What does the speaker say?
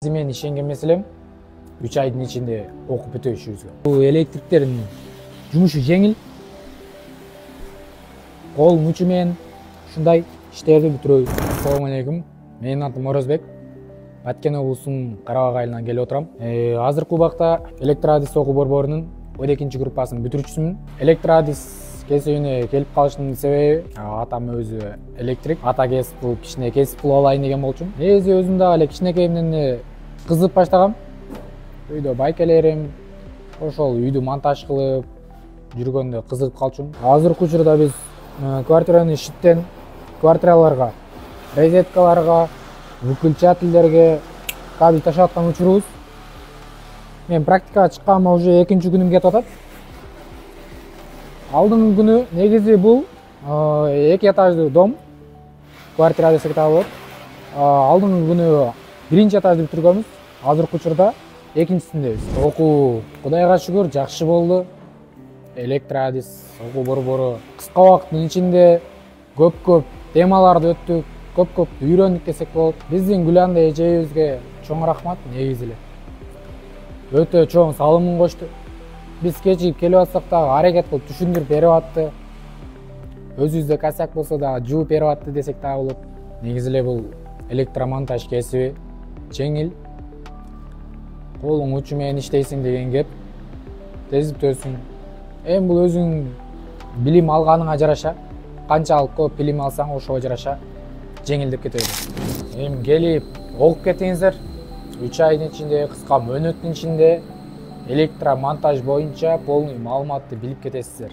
Мен ишенген маселем 3 айдын ичинде окуп бүтөшүбүзгө. Бул электриктердин жумушу жеңил. Колдун учу менен ушундай иштерди бүтүрөбүз. Ассалому алейкум. Менин атым Оразбек. Баткен облусунун Карабак айылынан келип отурам. Азыркы убакта электроадис окуу борборунун 12-чи группасын бүтүрүүчүсүмүн. Электроадис кесибине келип калыштын себеби атам өзү электрик. Ата кесип бул кичине кесип кылып алайын деген болчумун. Негизи өзүм дагы эле кичинекейимден кызыгып баштагам. Үйдө байкелерим, ошол үйдү монтаж кылып жүргөндө кызыгып калчумун. Азыркы учурда биз квартиранын шиттен квартираларга, розеткаларга, выключательдерге кабель ташап аткан учурубуз. Мен практикага чыкканыма уже 2-нчи күнүм кетип атат. Алдыңкы күнү негизи бул 2 этаждуу дом, квартира десек да болот. Алдыңкы күнү 1-нчи этажды бүтүргөнбүз. Азыркы учурда 2-нчисиндебиз. Окуу Кудайга шүгүр жакшы болду. Электроадис окуу борбору кыска убакыттын ичинде көп темаларды өттүк, көп үйрөндүк десек болот. Биздин Гүланда эжебизге чоң рахмат негизи эле. Өтө чоң салымын кошту. Биз кечигип келип атсак дагы аракет кылып түшүндүрүп берип атты. Өзүбүздө косяк болсо дагы жууп берип атты десек дагы болот. Негизи эле бул электромонтаж кесиби жеңил. Колуң учу менен иштейсиң деген кеп. Тез бүтөсүң. Эми бул өзүң билим алганыңа жараша. Канчалык көп билим алсаң ошого жараша жеңилдеп кетет. Эми келип окуп кетиңиздер. 3 айдын ичинде, кыска мөөнөттүн ичинде электромонтаж боюнча полный маалыматты билип кетесиздер.